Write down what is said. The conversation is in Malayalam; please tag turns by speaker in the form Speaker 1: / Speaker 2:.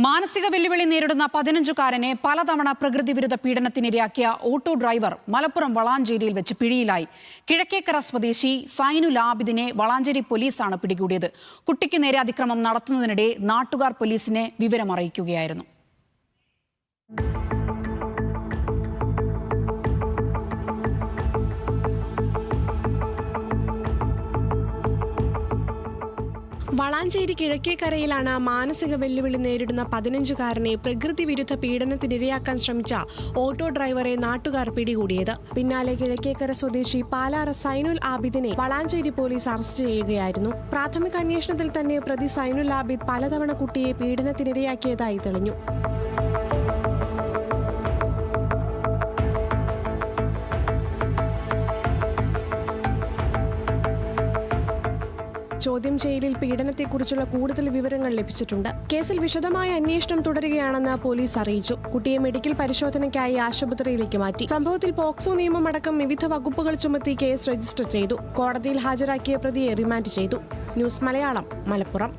Speaker 1: മാനസിക വെല്ലുവിളി നേരിടുന്ന 15-കാരനെ പലതവണ പ്രകൃതിവിരുദ്ധ പീഡനത്തിനിരയാക്കിയ ഓട്ടോ ഡ്രൈവർ മലപ്പുറം വളാഞ്ചേരിയിൽ വെച്ച് പിടിയിലായി. കിഴക്കേക്കര സ്വദേശി സൈനുൽ ആബിദിനെ വളാഞ്ചേരി പോലീസാണ് പിടികൂടിയത്. കുട്ടിക്ക് നേരെ അതിക്രമം നടത്തുന്നതിനിടെ നാട്ടുകാർ പോലീസിനെ വിവരമറിയിക്കുകയായിരുന്നു.
Speaker 2: വളാഞ്ചേരി കിഴക്കേക്കരയിലാണ് മാനസിക വെല്ലുവിളി നേരിടുന്ന 15-കാരനെ പ്രകൃതി വിരുദ്ധ പീഡനത്തിനിരയാക്കാൻ ശ്രമിച്ച ഓട്ടോ ഡ്രൈവറെ നാട്ടുകാർ പിടികൂടിയത്. പിന്നാലെ കിഴക്കേക്കര സ്വദേശി പാലാറ സൈനുൽ ആബിദിനെ വളാഞ്ചേരി പോലീസ് അറസ്റ്റ് ചെയ്യുകയായിരുന്നു. പ്രാഥമിക അന്വേഷണത്തിൽ തന്നെ പ്രതി സൈനുൽ ആബിദ് പലതവണ കുട്ടിയെ പീഡനത്തിനിരയാക്കിയതായി തെളിഞ്ഞു. ചോദ്യം ചെയ്യലിൽ പീഡനത്തെക്കുറിച്ചുള്ള കൂടുതൽ വിവരങ്ങൾ ലഭിച്ചിട്ടുണ്ട്. കേസിൽ വിശദമായ അന്വേഷണം തുടരുകയാണെന്ന് പോലീസ് അറിയിച്ചു. കുട്ടിയെ മെഡിക്കൽ പരിശോധനയ്ക്കായി ആശുപത്രിയിലേക്ക് മാറ്റി. സംഭവത്തിൽ പോക്സോ നിയമം അടക്കം വിവിധ വകുപ്പുകൾ ചുമത്തി കേസ് രജിസ്റ്റർ ചെയ്തു. കോടതിയിൽ ഹാജരാക്കിയ പ്രതിയെ റിമാൻഡ് ചെയ്തു. ന്യൂസ് മലയാളം, മലപ്പുറം.